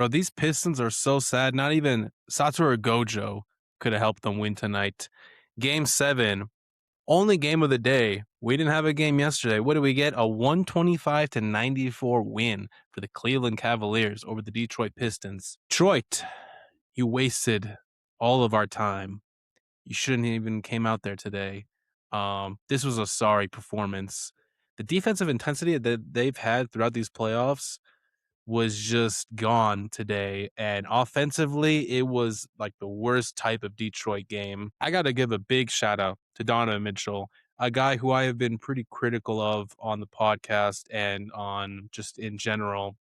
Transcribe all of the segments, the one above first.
Bro, these Pistons are so sad. Not even Satoru Gojo could have helped them win tonight. Game 7, only game of the day. We didn't have a game yesterday. What do we get? A 125-94 win for the Cleveland Cavaliers over the Detroit Pistons. Detroit, you wasted all of our time. You shouldn't even came out there today. This was a sorry performance. The defensive intensity that they've had throughout these playoffs was just gone today. And offensively, it was like the worst type of Detroit game. I got to give a big shout out to Donovan Mitchell, a guy who I have been pretty critical of on the podcast and on just in general.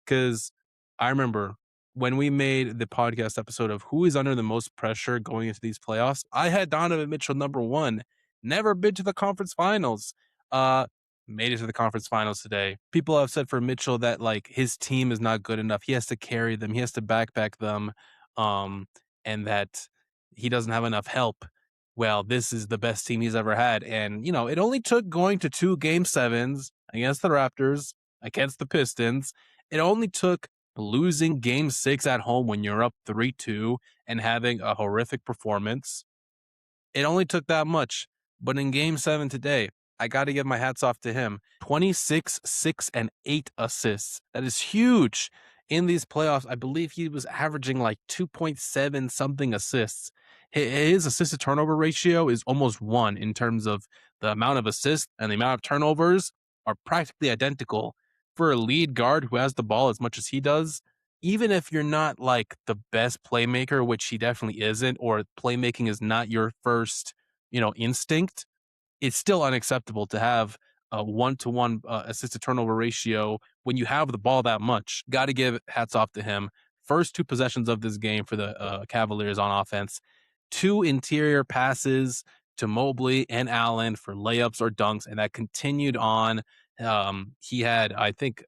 Because I remember when we made the podcast episode of who is under the most pressure going into these playoffs, I had Donovan Mitchell number one. Never been to the conference finals. Made it to the conference finals today. People have said for Mitchell that like his team is not good enough. He has to carry them. He has to backpack them, um, and that he doesn't have enough help. Well, this is the best team he's ever had, and it only took going to 2 Game 7s against the Raptors, against the Pistons. It only took losing Game 6 at home when you're up 3-2 and having a horrific performance. It only took that much. But in Game 7 today, I got to give my hats off to him. 26, 6, and 8 assists. That is huge. In these playoffs, I believe he was averaging like 2.7 something assists. His assist to turnover ratio is almost 1 in terms of the amount of assists, and the amount of turnovers are practically identical. For a lead guard who has the ball as much as he does, even if you're not like the best playmaker, which he definitely isn't, or playmaking is not your first, instinct, it's still unacceptable to have a 1-to-1 assist to turnover ratio when you have the ball that much. Got to give hats off to him. First 2 possessions of this game for the Cavaliers on offense, 2 interior passes to Mobley and Allen for layups or dunks, and that continued on. He had, I think,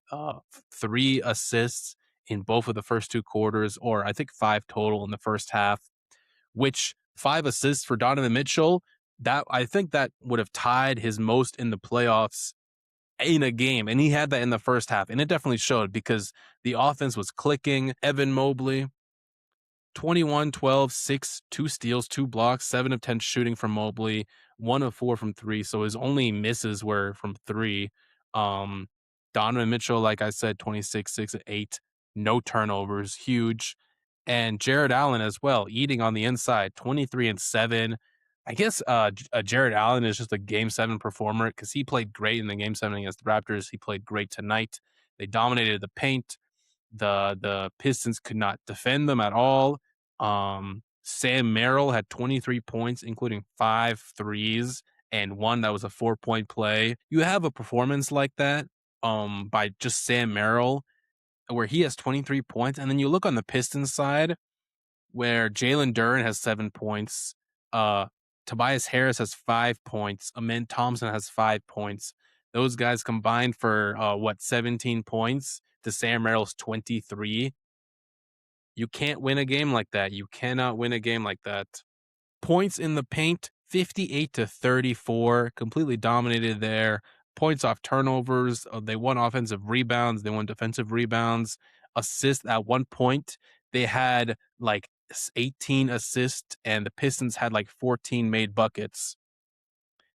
3 assists in both of the first 2 quarters, or I think 5 total in the first half, which 5 assists for Donovan Mitchell, that I think that would have tied his most in the playoffs in a game. And he had that in the first half. And it definitely showed because the offense was clicking. Evan Mobley, 21, 12, 6, 2 steals, 2 blocks, 7 of 10 shooting from Mobley, 1 of 4 from 3. So his only misses were from 3. Um, Donovan Mitchell, like I said, 26, 6, 8, no turnovers, huge. And Jared Allen as well, eating on the inside, 23 and 7. I guess Jared Allen is just a Game 7 performer because he played great in the Game 7 against the Raptors. He played great tonight. They dominated the paint. The Pistons could not defend them at all. Sam Merrill had 23 points, including 5 threes and one that was a 4-point play. You have a performance like that by just Sam Merrill where he has 23 points, and then you look on the Pistons side where Jalen Duren has 7 points, Tobias Harris has 5 points, Amen Thompson has 5 points. Those guys combined for 17 points to Sam Merrill's 23. You can't win a game like that. You cannot win a game like that. Points in the paint, 58-34, completely dominated there. Points off turnovers. They won offensive rebounds. They won defensive rebounds. Assists at one point, they had like 18 assists, and the Pistons had like 14 made buckets.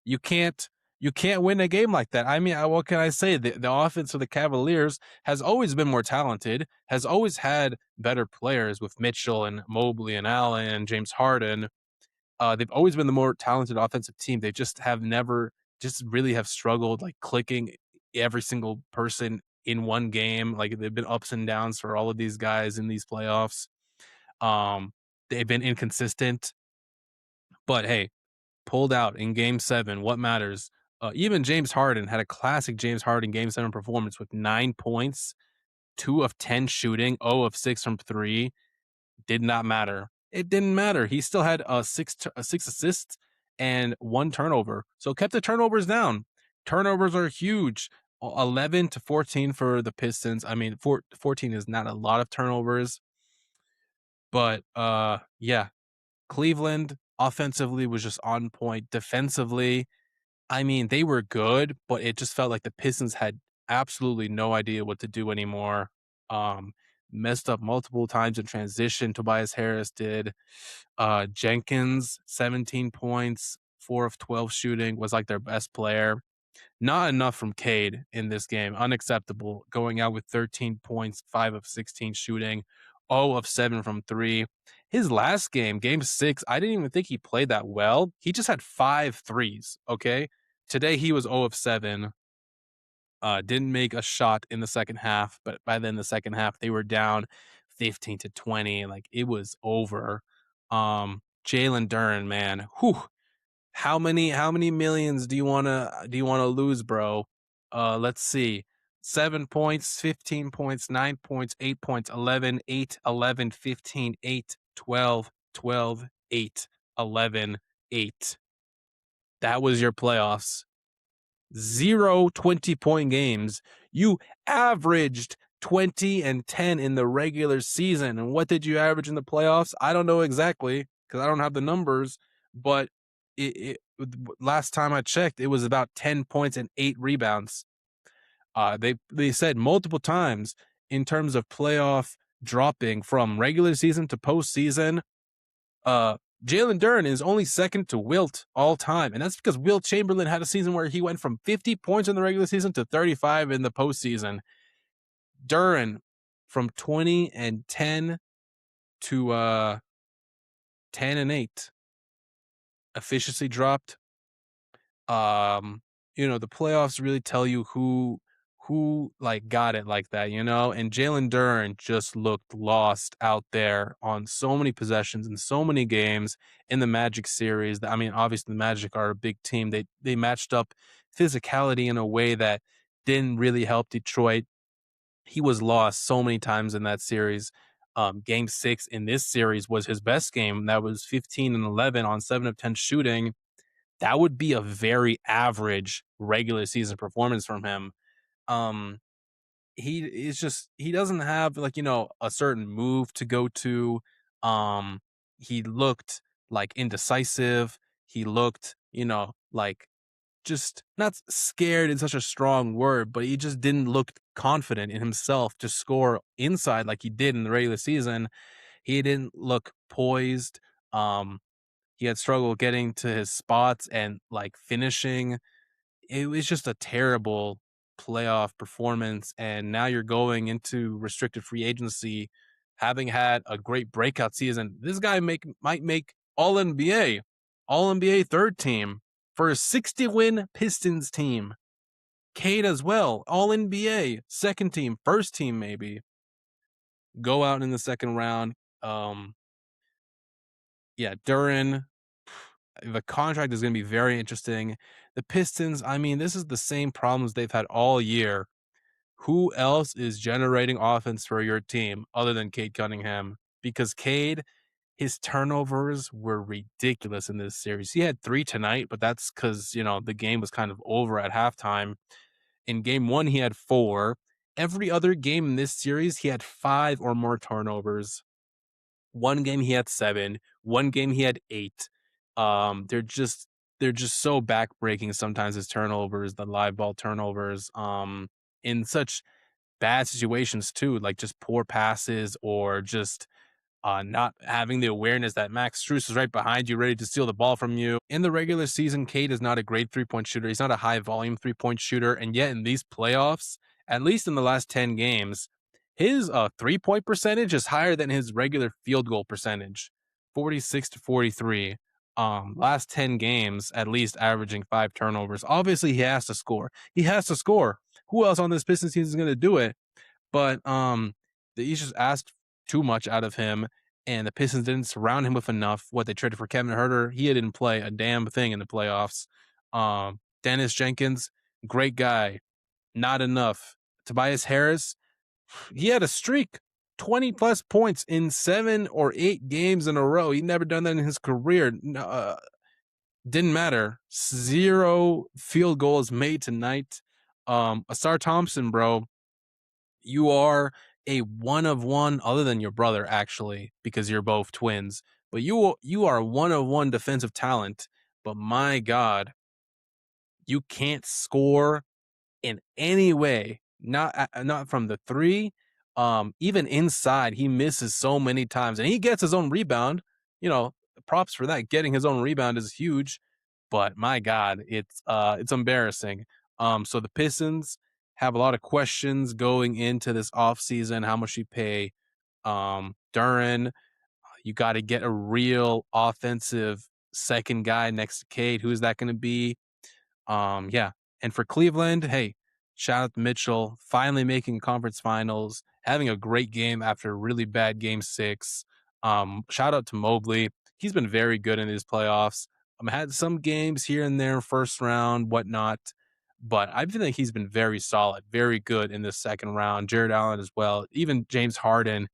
You can't win a game like that. I mean, what can I say? The offense of the Cavaliers has always been more talented, has always had better players with Mitchell and Mobley and Allen and James Harden. They've always been the more talented offensive team. They just have never just really have struggled like clicking every single person in one game. Like they've been ups and downs for all of these guys in these playoffs. They've been inconsistent, but hey, pulled out in Game 7. What matters? Even James Harden had a classic James Harden Game 7 performance with 9 points, 2 of 10 shooting, 0 of 6 from 3. Did not matter. It didn't matter. He still had six assists and 1 turnover. So kept the turnovers down. Turnovers are huge. 11-14 for the Pistons. I mean, 14 is not a lot of turnovers. But yeah, Cleveland offensively was just on point. Defensively, I mean, they were good, but it just felt like the Pistons had absolutely no idea what to do anymore. Um, messed up multiple times in transition. Tobias Harris did. Jenkins, 17 points, 4 of 12 shooting, was like their best player. Not enough from Cade in this game. Unacceptable. Going out with 13 points, 5 of 16 shooting, 0 of 7 from 3. His last game, game 6, I didn't even think he played that well. He just had 5 threes, okay? Today he was 0 of 7. Didn't make a shot in the second half, but by then the second half they were down 15-20. Like it was over. Jalen Duren, man, whew, how many millions do you wanna lose, bro? Let's see. 7 points, 15 points, 9 points, 8 points, 11, 8, 11, 15, 8, 12, 12, 8, 11, 8. That was your playoffs. 0 20-point games. You averaged 20 and 10 in the regular season. And what did you average in the playoffs? I don't know exactly because I don't have the numbers, but last time I checked, it was about 10 points and 8 rebounds. They said multiple times in terms of playoff dropping from regular season to postseason. Jalen Duren is only second to Wilt all time, and that's because Wilt Chamberlain had a season where he went from 50 points in the regular season to 35 in the postseason. Duren from 20 and 10 to 10 and 8. Efficiency dropped. The playoffs really tell you who like got it like that, and Jalen Duren just looked lost out there on so many possessions and so many games in the Magic series. I mean, obviously the Magic are a big team. They matched up physicality in a way that didn't really help Detroit. He was lost so many times in that series. Game 6 in this series was his best game. That was 15 and 11 on 7 of 10 shooting. That would be a very average regular season performance from him. Um, he doesn't have a certain move to go to. He looked like indecisive. He looked, like just not scared is such a strong word, but he just didn't look confident in himself to score inside like he did in the regular season. He didn't look poised. Um, he had struggled getting to his spots and like finishing. It was just a terrible playoff performance. And now you're going into restricted free agency, having had a great breakout season. This guy might make All NBA third team for a 60-win Pistons team. Cade as well, All NBA second team, first team maybe. Go out in the second round. Duren, the contract is going to be very interesting. The Pistons, I mean, this is the same problems they've had all year. Who else is generating offense for your team other than Cade Cunningham? Because Cade, his turnovers were ridiculous in this series. He had 3 tonight, but that's because, the game was kind of over at halftime. In game 1, he had 4. Every other game in this series, he had 5 or more turnovers. One game he had 7. One game he had 8. They're just so backbreaking sometimes, his turnovers, the live ball turnovers, in such bad situations too, like just poor passes or just not having the awareness that Max Strus is right behind you, ready to steal the ball from you. In the regular season, Cade is not a great 3-point shooter. He's not a high volume 3-point shooter. And yet in these playoffs, at least in the last 10 games, his 3-point percentage is higher than his regular field goal percentage, 46-43. Last 10 games, at least averaging 5 turnovers. Obviously, he has to score. He has to score. Who else on this Pistons team is going to do it? But the East just asked too much out of him, and the Pistons didn't surround him with enough. What they traded for Kevin Huerter, he didn't play a damn thing in the playoffs. Dennis Jenkins, great guy, not enough. Tobias Harris, he had a streak, 20 plus points in 7 or 8 games in a row. He'd never done that in his career. Didn't matter. 0 field goals made tonight. Asar Thompson, bro, you are a one of one, other than your brother, actually, because you're both twins. But you are one of one defensive talent. But my God, you can't score in any way. Not from the 3 Even inside, he misses so many times, and he gets his own rebound. You know, props for that. Getting his own rebound is huge, but my God, it's embarrassing. So the Pistons have a lot of questions going into this offseason. How much you pay Duran? You got to get a real offensive second guy next to Cade. Who's that going to be? Yeah. And for Cleveland, hey, shout out to Mitchell, finally making conference finals, having a great game after a really bad game 6. Shout out to Mobley. He's been very good in his playoffs. Had some games here and there, first round, whatnot. But I feel like he's been very solid, very good in this second round. Jared Allen as well. Even James Harden,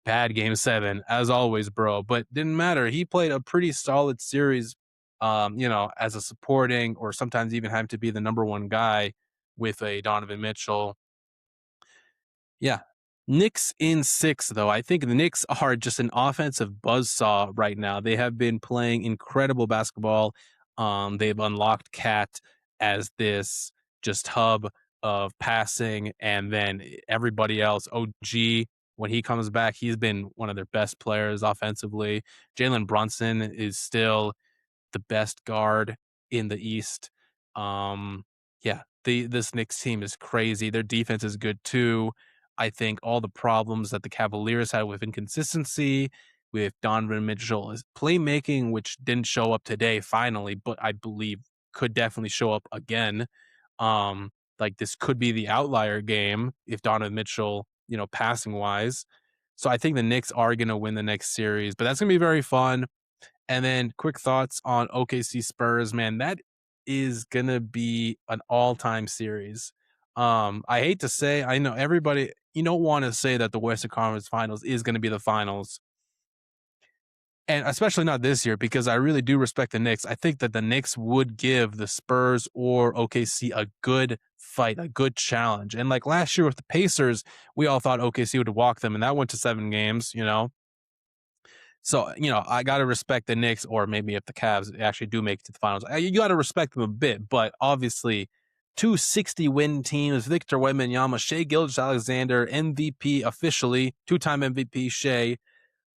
bad game 7, as always, bro. But didn't matter. He played a pretty solid series, as a supporting or sometimes even having to be the number one guy with a Donovan Mitchell. Yeah. Knicks in 6, though. I think the Knicks are just an offensive buzzsaw right now. They have been playing incredible basketball. They've unlocked Cat as this just hub of passing, and then everybody else, OG, when he comes back, he's been one of their best players offensively. Jalen Brunson is still the best guard in the East. Yeah, this Knicks team is crazy. Their defense is good too. I think all the problems that the Cavaliers had with inconsistency, with Donovan Mitchell's playmaking, which didn't show up today finally, but I believe could definitely show up again. Like this could be the outlier game if Donovan Mitchell, passing wise. So I think the Knicks are going to win the next series, but that's going to be very fun. And then quick thoughts on OKC Spurs, man. That is gonna be an all-time series. I hate to say, I know everybody, you don't want to say that the Western Conference Finals is gonna be the finals. And especially not this year, because I really do respect the Knicks. I think that the Knicks would give the Spurs or OKC a good fight, a good challenge. And like last year with the Pacers, we all thought OKC would walk them, and that went to 7 games. So, I got to respect the Knicks, or maybe if the Cavs actually do make it to the finals, you got to respect them a bit. But obviously, 260-win teams, Victor Wembanyama, Shea Gilgeous-Alexander, MVP officially, 2-time MVP Shea.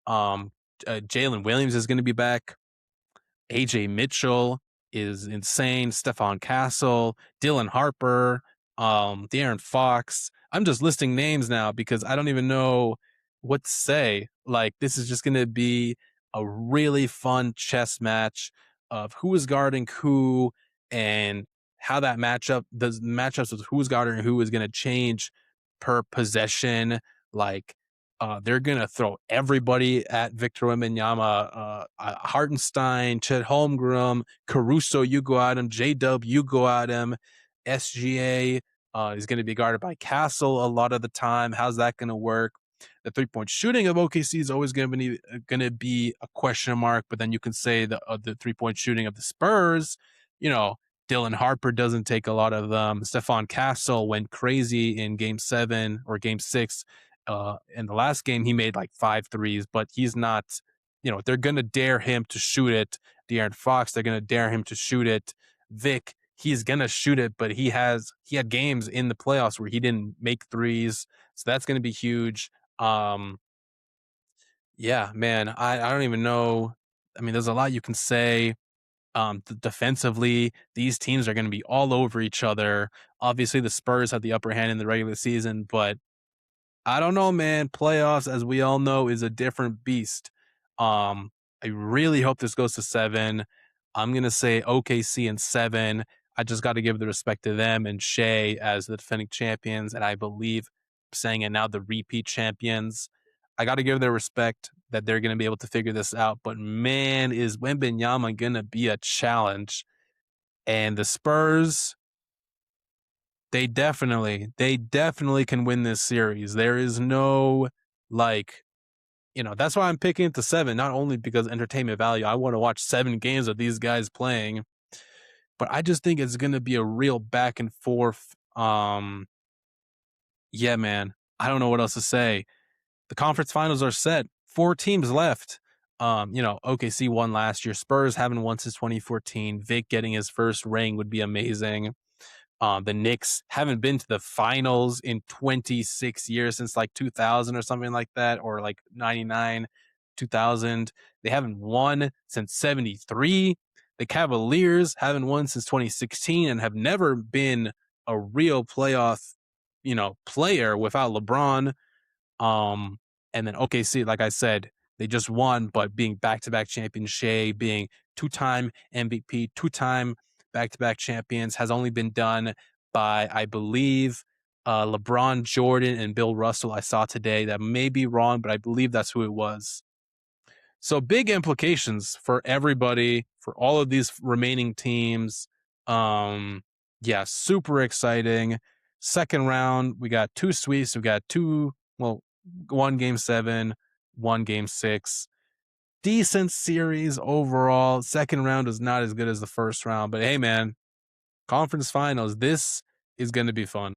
Jalen Williams is going to be back. AJ Mitchell is insane. Stephon Castle, Dylan Harper, De'Aaron Fox. I'm just listing names now because I don't even know what to say. Like, this is just going to be a really fun chess match of who is guarding who and how that matchups with who's guarding who is going to change per possession. Like, they're going to throw everybody at Victor Wembanyama, Hartenstein, Chet Holmgren, Caruso, you go at him, J-Dub, you go at him, SGA is going to be guarded by Castle a lot of the time. How's that going to work? The three-point shooting of OKC is always going to be a question mark, but then you can say the three-point shooting of the Spurs, Dylan Harper doesn't take a lot of them. Stephon Castle went crazy in game 7 or game 6. In the last game, he made like 5 threes, but he's not, they're going to dare him to shoot it. De'Aaron Fox, they're going to dare him to shoot it. Vic, he's going to shoot it, but he had games in the playoffs where he didn't make threes. So that's going to be huge. Yeah, man, I don't even know. I mean, there's a lot you can say. Defensively, these teams are going to be all over each other. Obviously, the Spurs have the upper hand in the regular season, but I don't know, man. Playoffs, as we all know, is a different beast. I really hope this goes to 7. I'm gonna say OKC in 7. I just got to give the respect to them and Shea as the defending champions, and I believe saying it now, the repeat champions. I got to give their respect that they're gonna be able to figure this out. But man, is Wembanyama gonna be a challenge? And the Spurs, they definitely can win this series. There is no, like, that's why I'm picking it to 7, not only because entertainment value. I want to watch 7 games of these guys playing, but I just think it's going to be a real back and forth. Yeah, man, I don't know what else to say. The conference finals are set. 4 teams left. OKC won last year. Spurs haven't won since 2014. Vic getting his first ring would be amazing. The Knicks haven't been to the finals in 26 years, since like 2000 or something like that, or like 99, 2000. They haven't won since 73. The Cavaliers haven't won since 2016 and have never been a real playoff, player without LeBron. Um, and then OKC, like I said, they just won, but being back-to-back champions, Shea being two-time MVP, two-time back-to-back champions, has only been done by, I believe, LeBron, Jordan, and Bill Russell. I saw today. That may be wrong, but I believe that's who it was. So big implications for everybody, for all of these remaining teams. Yeah, super exciting. Second round, we got two sweeps. We got one game 7, one game 6. Decent series overall. Second round was not as good as the first round, but hey, man, conference finals. This is going to be fun.